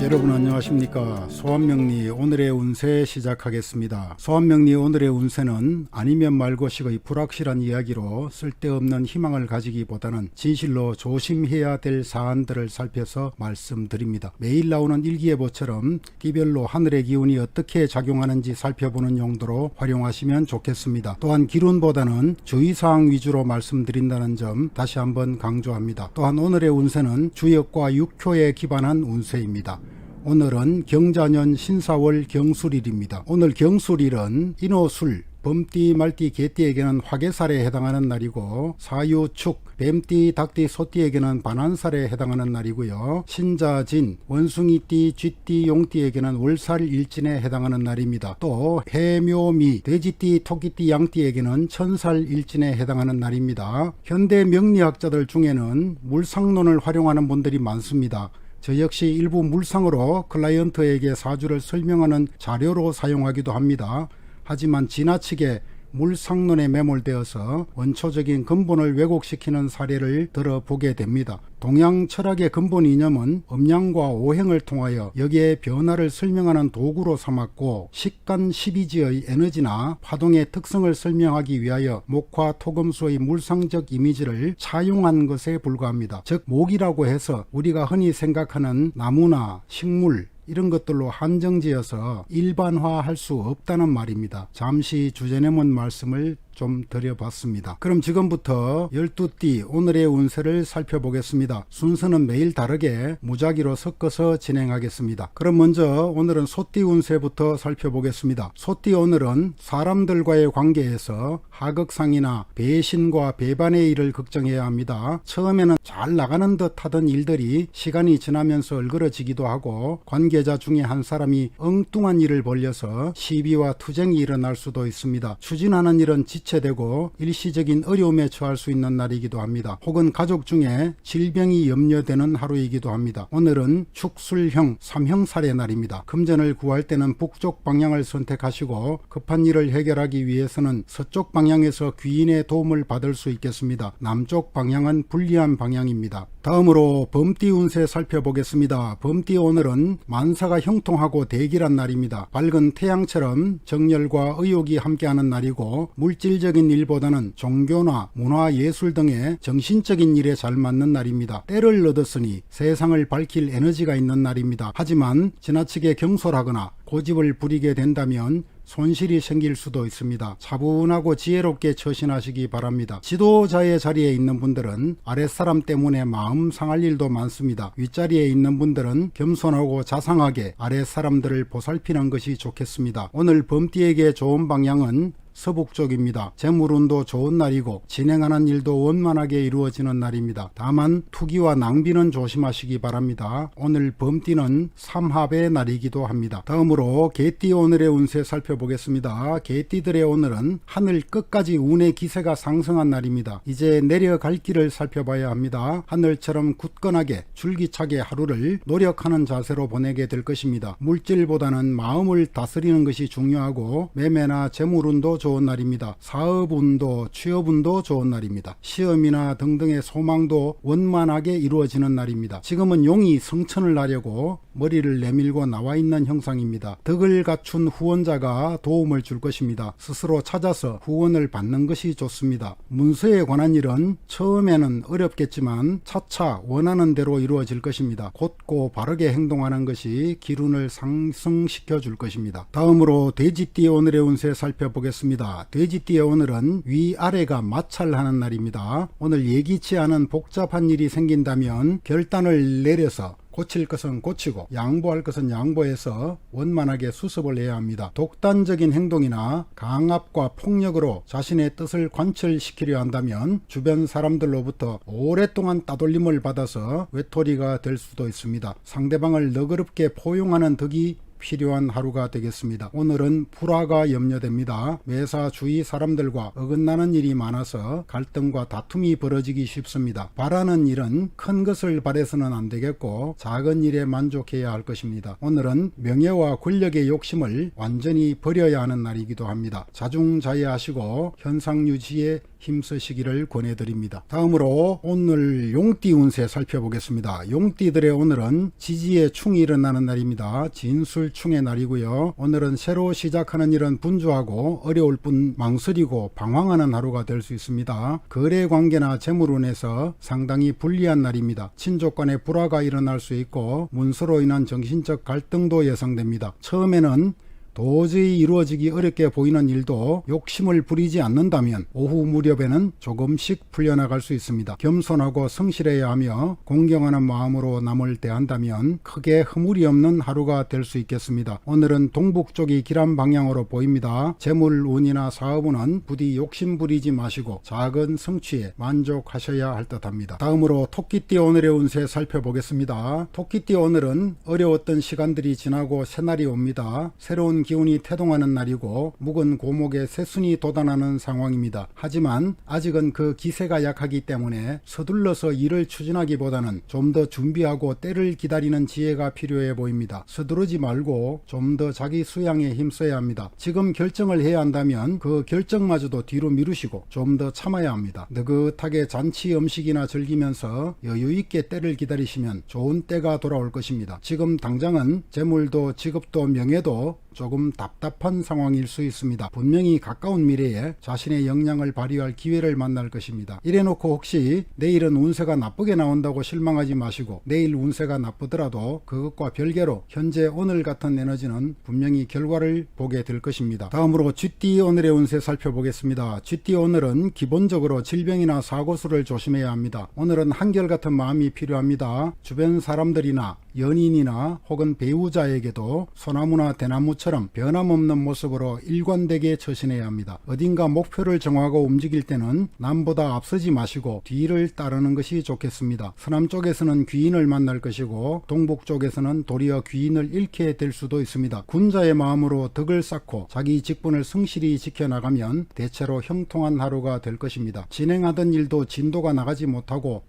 여러분 안녕하십니까. 소환명리 오늘의 운세 시작하겠습니다. 소환명리 오늘의 운세는 아니면 말고식의 불확실한 이야기로 쓸데없는 희망을 가지기보다는 진실로 조심해야 될 사안들을 살펴서 말씀드립니다. 매일 나오는 일기예보처럼 끼별로 하늘의 기운이 어떻게 작용하는지 살펴보는 용도로 활용하시면 좋겠습니다. 또한 기론보다는 주의사항 위주로 말씀드린다는 점 다시 한번 강조합니다. 또한 오늘의 운세는 주역과 육효에 기반한 운세입니다. 오늘은 경자년 신사월 경술일입니다. 오늘 경술일은 인호술, 범띠, 말띠, 개띠에게는 화개살에 해당하는 날이고 사유축, 뱀띠, 닭띠, 소띠에게는 반환살에 해당하는 날이고요. 신자진, 원숭이띠, 쥐띠, 용띠에게는 월살일진에 해당하는 날입니다. 또 해묘미, 돼지띠, 토끼띠, 양띠에게는 천살일진에 해당하는 날입니다. 현대 명리학자들 중에는 물상론을 활용하는 분들이 많습니다. 저 역시 일부 물상으로 클라이언트에게 사주를 설명하는 자료로 사용하기도 합니다. 하지만 지나치게 물상론에 매몰되어서 원초적인 근본을 왜곡시키는 사례를 들어보게 됩니다. 동양 철학의 근본 이념은 음양과 오행을 통하여 여기에 변화를 설명하는 도구로 삼았고 식간 12지의 에너지나 파동의 특성을 설명하기 위하여 목화 토금수의 물상적 이미지를 차용한 것에 불과합니다. 즉 목이라고 해서 우리가 흔히 생각하는 나무나 식물 이런 것들로 한정지어서 일반화할 수 없다는 말입니다. 잠시 주제넘은 말씀을 좀 드려봤습니다. 그럼 지금부터 12띠 오늘의 운세를 살펴보겠습니다. 순서는 매일 다르게 무작위로 섞어서 진행하겠습니다. 그럼 먼저 오늘은 소띠 운세부터 살펴보겠습니다. 소띠 오늘은 사람들과의 관계에서 하극상이나 배신과 배반의 일을 걱정해야 합니다. 처음에는 잘 나가는 듯 하던 일들이 시간이 지나면서 얼그러지기도 하고 관계자 중에 한 사람이 엉뚱한 일을 벌려서 시비와 투쟁이 일어날 수도 있습니다. 추진하는 일은 지체되고 일시적인 어려움에 처할 수 있는 날이기도 합니다. 혹은 가족 중에 질병이 염려되는 하루이기도 합니다. 오늘은 축술형 3형살의 날입니다. 금전을 구할 때는 북쪽 방향을 선택하시고 급한 일을 해결하기 위해서는 서쪽 방향에서 귀인의 도움을 받을 수 있겠습니다. 남쪽 방향은 불리한 방향입니다. 다음으로 범띠 운세 살펴보겠습니다. 범띠 오늘은 만사가 형통하고 대길한 날입니다. 밝은 태양처럼 정열과 의욕이 함께하는 날이고 물질적인 일보다는 종교나 문화 예술 등의 정신적인 일에 잘 맞는 날입니다. 때를 얻었으니 세상을 밝힐 에너지가 있는 날입니다. 하지만 지나치게 경솔하거나 고집을 부리게 된다면 손실이 생길 수도 있습니다. 차분하고 지혜롭게 처신하시기 바랍니다. 지도자의 자리에 있는 분들은 아랫사람 때문에 마음 상할 일도 많습니다. 윗자리에 있는 분들은 겸손하고 자상하게 아랫사람들을 보살피는 것이 좋겠습니다. 오늘 범띠에게 좋은 방향은 서북쪽입니다. 재물운도 좋은 날이고 진행하는 일도 원만하게 이루어지는 날입니다. 다만 투기와 낭비는 조심하시기 바랍니다. 오늘 범띠는 삼합의 날이기도 합니다. 다음으로 개띠 오늘의 운세 살펴보겠습니다. 개띠들의 오늘은 하늘 끝까지 운의 기세가 상승한 날입니다. 이제 내려갈 길을 살펴봐야 합니다. 하늘처럼 굳건하게 줄기차게 하루를 노력하는 자세로 보내게 될 것입니다. 물질보다는 마음을 다스리는 것이 중요하고 매매나 재물운도 좋은 날입니다. 사업운도 취업운도 좋은 날입니다. 시험이나 등등의 소망도 원만하게 이루어지는 날입니다. 지금은 용이 성천을 하려고 머리를 내밀고 나와 있는 형상입니다. 덕을 갖춘 후원자가 도움을 줄 것입니다. 스스로 찾아서 후원을 받는 것이 좋습니다. 문서에 관한 일은 처음에는 어렵겠지만 차차 원하는 대로 이루어질 것입니다. 곧고 바르게 행동하는 것이 기운을 상승시켜 줄 것입니다. 다음으로 돼지띠 오늘의 운세 살펴보겠습니다. 돼지띠의 오늘은 위아래가 마찰하는 날입니다. 오늘 예기치 않은 복잡한 일이 생긴다면 결단을 내려서 고칠 것은 고치고 양보할 것은 양보해서 원만하게 수습을 해야 합니다. 독단적인 행동이나 강압과 폭력으로 자신의 뜻을 관철시키려 한다면 주변 사람들로부터 오랫동안 따돌림을 받아서 외톨이가 될 수도 있습니다. 상대방을 너그럽게 포용하는 덕이 필요한 하루가 되겠습니다. 오늘은 불화가 염려됩니다. 매사 주위 사람들과 어긋나는 일이 많아서 갈등과 다툼이 벌어지기 쉽습니다. 바라는 일은 큰 것을 바래서는 안 되겠고 작은 일에 만족해야 할 것입니다. 오늘은 명예와 권력의 욕심을 완전히 버려야 하는 날이기도 합니다. 자중자애하시고 현상 유지에 힘쓰시기를 권해드립니다. 다음으로 오늘 용띠 운세 살펴보겠습니다. 용띠들의 오늘은 지지의 충이 일어나는 날입니다. 진술충의 날이고요. 오늘은 새로 시작하는 일은 분주하고 어려울 뿐 망설이고 방황하는 하루가 될 수 있습니다. 거래 관계나 재물운에서 상당히 불리한 날입니다. 친족 간의 불화가 일어날 수 있고 문서로 인한 정신적 갈등도 예상됩니다. 처음에는 도저히 이루어지기 어렵게 보이는 일도 욕심을 부리지 않는다면 오후 무렵에는 조금씩 풀려나갈 수 있습니다. 겸손하고 성실해야 하며 공경하는 마음으로 남을 대한다면 크게 허물이 없는 하루가 될 수 있겠습니다. 오늘은 동북 쪽이 길한 방향으로 보입니다. 재물운이나 사업운은 부디 욕심 부리지 마시고 작은 성취에 만족하셔야 할 듯합니다. 다음으로 토끼띠 오늘의 운세 살펴보겠습니다. 토끼띠 오늘은 어려웠던 시간들이 지나고 새날이 옵니다. 새로운 기운이 태동하는 날이고 묵은 고목에 새순이 돋아나는 상황입니다. 하지만 아직은 그 기세가 약하기 때문에 서둘러서 일을 추진하기보다는 좀 더 준비하고 때를 기다리는 지혜가 필요해 보입니다. 서두르지 말고 좀 더 자기 수양에 힘써야 합니다. 지금 결정을 해야 한다면 그 결정마저도 뒤로 미루시고 좀 더 참아야 합니다. 느긋하게 잔치 음식이나 즐기면서 여유있게 때를 기다리시면 좋은 때가 돌아올 것입니다. 지금 당장은 재물도 직업도 명예도 조금 답답한 상황일 수 있습니다. 분명히 가까운 미래에 자신의 역량을 발휘할 기회를 만날 것입니다. 이래놓고 혹시 내일은 운세가 나쁘게 나온다고 실망하지 마시고 내일 운세가 나쁘더라도 그것과 별개로 현재 오늘 같은 에너지는 분명히 결과를 보게 될 것입니다. 다음으로 쥐띠 오늘의 운세 살펴보겠습니다. 쥐띠 오늘은 기본적으로 질병이나 사고수를 조심해야 합니다. 오늘은 한결같은 마음이 필요합니다. 주변 사람들이나 연인이나 혹은 배우자에게도 소나무나 대나무처럼 변함없는 모습으로 일관되게 처신해야 합니다. 어딘가 목표를 정하고 움직일 때는 남보다 앞서지 마시고 뒤를 따르는 것이 좋겠습니다. 서남 쪽에서는 귀인을 만날 것이고 동북 쪽에서는 도리어 귀인을 잃게 될 수도 있습니다. 군자의 마음으로 덕을 쌓고 자기 직분을 성실히 지켜나가면 대체로 형통한 하루가 될 것입니다. 진행하던 일도 진도가 나가지 못하고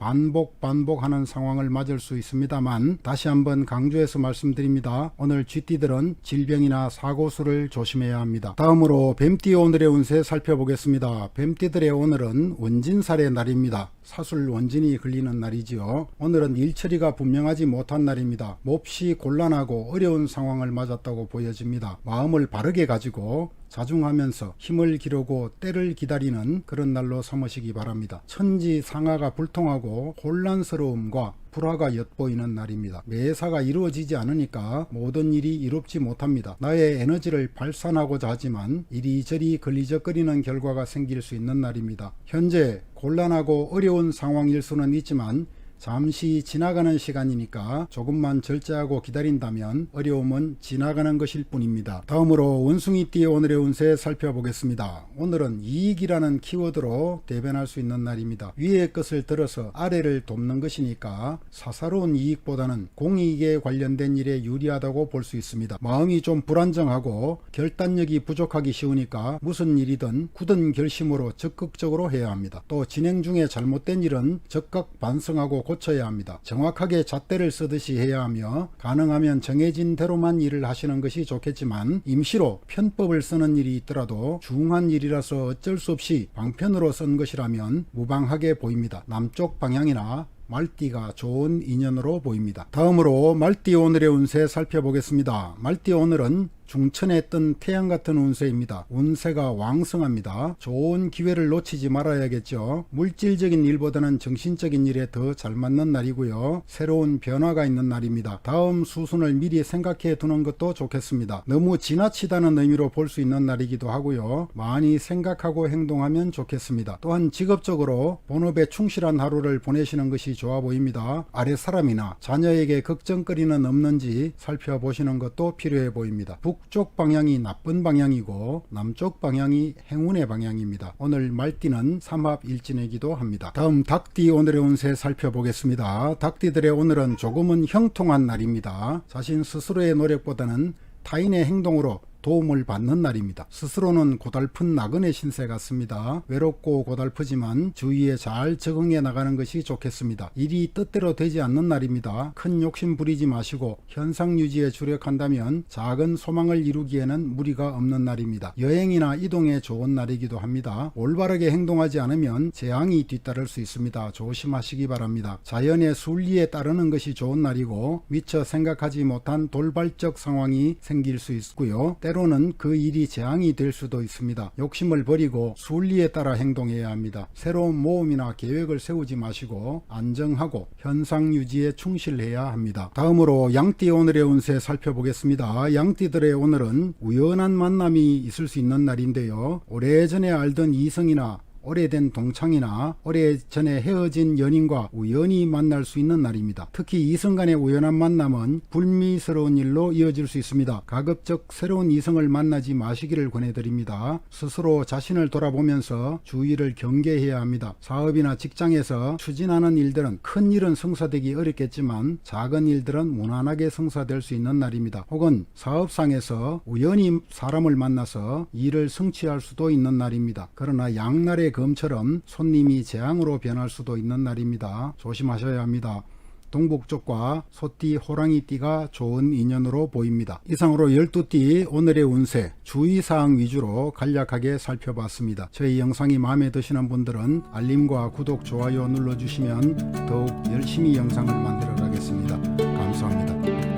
반복하는 상황을 맞을 수 있습니다만 다시 한번 강조해서 말씀드립니다. 오늘 쥐띠들은 질병이나 사고수를 조심해야 합니다. 다음으로 뱀띠 오늘의 운세 살펴보겠습니다. 뱀띠들의 오늘은 원진살의 날입니다. 사술 원진이 걸리는 날이지요. 오늘은 일처리가 분명하지 못한 날입니다. 몹시 곤란하고 어려운 상황을 맞았다고 보여집니다. 마음을 바르게 가지고 자중하면서 힘을 기르고 때를 기다리는 그런 날로 삼으시기 바랍니다. 천지상하가 불통하고 혼란스러움과 불화가 엿보이는 날입니다. 매사가 이루어지지 않으니까 모든 일이 이롭지 못합니다. 나의 에너지를 발산하고자 하지만 이리저리 걸리적거리는 결과가 생길 수 있는 날입니다. 현재 곤란하고 어려운 상황일 수는 있지만 잠시 지나가는 시간이니까 조금만 절제하고 기다린다면 어려움은 지나가는 것일 뿐입니다. 다음으로 원숭이띠 오늘의 운세 살펴보겠습니다. 오늘은 이익이라는 키워드로 대변할 수 있는 날입니다. 위의 것을 들어서 아래를 돕는 것이니까 사사로운 이익보다는 공익에 관련된 일에 유리하다고 볼 수 있습니다. 마음이 좀 불안정하고 결단력이 부족하기 쉬우니까 무슨 일이든 굳은 결심으로 적극적으로 해야 합니다. 또 진행 중에 잘못된 일은 적극 반성하고 고쳐야 합니다. 정확하게 잣대를 쓰듯이 해야 하며 가능하면 정해진 대로만 일을 하시는 것이 좋겠지만 임시로 편법을 쓰는 일이 있더라도 중한 일이라서 어쩔 수 없이 방편으로 쓴 것이라면 무방하게 보입니다. 남쪽 방향이나 말띠가 좋은 인연으로 보입니다. 다음으로 말띠 오늘의 운세 살펴보겠습니다. 말띠 오늘은 중천에 뜬 태양 같은 운세입니다. 운세가 왕성합니다. 좋은 기회를 놓치지 말아야겠죠. 물질적인 일보다는 정신적인 일에 더 잘 맞는 날이고요. 새로운 변화가 있는 날입니다. 다음 수순을 미리 생각해 두는 것도 좋겠습니다. 너무 지나치다는 의미로 볼 수 있는 날이기도 하고요. 많이 생각하고 행동하면 좋겠습니다. 또한 직업적으로 본업에 충실한 하루를 보내시는 것이 좋아 보입니다. 아랫사람이나 자녀에게 걱정거리는 없는지 살펴보시는 것도 필요해 보입니다. 북쪽 방향이 나쁜 방향이고 남쪽 방향이 행운의 방향입니다. 오늘 말띠는 삼합일진이기도 합니다. 다음 닭띠 오늘의 운세 살펴보겠습니다. 닭띠들의 오늘은 조금은 형통한 날입니다. 자신 스스로의 노력보다는 타인의 행동으로 도움을 받는 날입니다. 스스로는 고달픈 나그네 신세 같습니다. 외롭고 고달프지만 주위에 잘 적응해 나가는 것이 좋겠습니다. 일이 뜻대로 되지 않는 날입니다. 큰 욕심 부리지 마시고 현상 유지에 주력한다면 작은 소망을 이루기에는 무리가 없는 날입니다. 여행이나 이동에 좋은 날이기도 합니다. 올바르게 행동하지 않으면 재앙이 뒤따를 수 있습니다. 조심하시기 바랍니다. 자연의 순리에 따르는 것이 좋은 날이고 미처 생각하지 못한 돌발적 상황이 생길 수 있고요. 때로는 그 일이 재앙이 될 수도 있습니다. 욕심을 버리고 순리에 따라 행동해야 합니다. 새로운 모험이나 계획을 세우지 마시고 안정하고 현상 유지에 충실해야 합니다. 다음으로 양띠 오늘의 운세 살펴보겠습니다. 양띠들의 오늘은 우연한 만남이 있을 수 있는 날인데요. 오래전에 알던 이성이나 오래된 동창이나 오래전에 헤어진 연인과 우연히 만날 수 있는 날입니다. 특히 이성 간의 우연한 만남은 불미스러운 일로 이어질 수 있습니다. 가급적 새로운 이성을 만나지 마시기를 권해드립니다. 스스로 자신을 돌아보면서 주의를 경계해야 합니다. 사업이나 직장에서 추진하는 일들은 큰 일은 성사되기 어렵겠지만 작은 일들은 무난하게 성사될 수 있는 날입니다. 혹은 사업상에서 우연히 사람을 만나서 일을 성취할 수도 있는 날입니다. 그러나 양날의 검처럼 손님이 재앙으로 변할 수도 있는 날입니다. 조심하셔야 합니다. 동북쪽과 소띠, 호랑이띠가 좋은 인연으로 보입니다. 이상으로 12띠 오늘의 운세 주의사항 위주로 간략하게 살펴봤습니다. 저희 영상이 마음에 드시는 분들은 알림과 구독, 좋아요 눌러주시면 더욱 열심히 영상을 만들어 가겠습니다. 감사합니다.